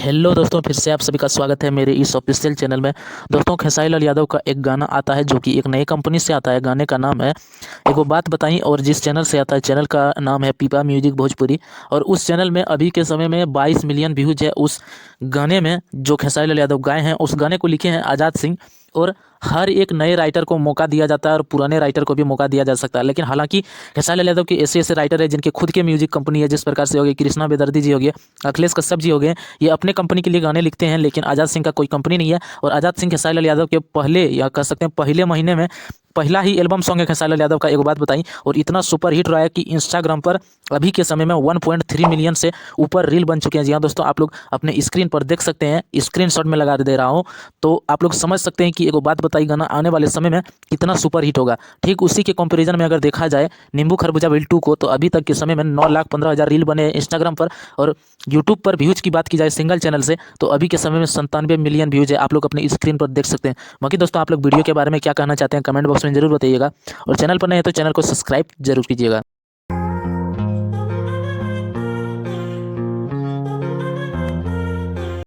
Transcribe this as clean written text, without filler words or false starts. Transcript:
Hello दोस्तों, फिर से आप सभी का स्वागत है मेरे इस ऑफिशियल चैनल में। दोस्तों, खेसारी लाल यादव का एक गाना आता है जो कि एक नई कंपनी से आता है। गाने का नाम है एक वो बात बताई, और जिस चैनल से आता है चैनल का नाम है पीपा म्यूजिक भोजपुरी। और उस चैनल में अभी के समय में 22 मिलियन व्यूज है उस गाने में जो खेसारी लाल यादव गाए हैं। उस गाने को लिखे हैं आज़ाद सिंह। और हर एक नए राइटर को मौका दिया जाता है और पुराने राइटर को भी मौका दिया जा सकता है, लेकिन हालांकि खेसारी लाल यादव के ऐसे ऐसे राइटर है जिनके खुद के म्यूजिक कंपनी है, जिस प्रकार से हो गए कृष्णा बेदर्दी जी हो गए, अखिलेश कश्यप जी हो गए। ये अपने कंपनी के लिए गाने लिखते हैं, लेकिन आज़ाद सिंह का कोई कंपनी नहीं है। और आज़ाद सिंह खेसारी लाल यादव के पहले, या कह सकते हैं पहले महीने में पहला ही एल्बम सॉन्ग है खेसारी लाल यादव का एक बात बताई। और इतना सुपर हिट रहा है कि इंस्टाग्राम पर अभी के समय में 1.3 मिलियन से ऊपर रील बन चुके हैं। जी हाँ दोस्तों, आप लोग अपने स्क्रीन पर देख सकते हैं, स्क्रीनशॉट में लगा दे रहा हूँ, तो आप लोग समझ सकते हैं कि एक बात बताई गाना आने वाले समय में कितना सुपर हिट होगा। ठीक उसी के कंपैरिजन में अगर देखा जाए नींबू खरबूजा विल 2 को, तो अभी तक के समय में 9,15,000 रील बने इंस्टाग्राम पर। और यूट्यूब पर व्यूज की बात की जाए सिंगल चैनल से, तो अभी के समय में 97 मिलियन व्यूज है। आप लोग अपने स्क्रीन पर देख सकते हैं। बाकी दोस्तों, आप लोग वीडियो के बारे में क्या कहना चाहते हैं कमेंट बॉक्स में जरूर बताइएगा। और चैनल पर नए हैं तो चैनल को सब्सक्राइब जरूर कीजिएगा।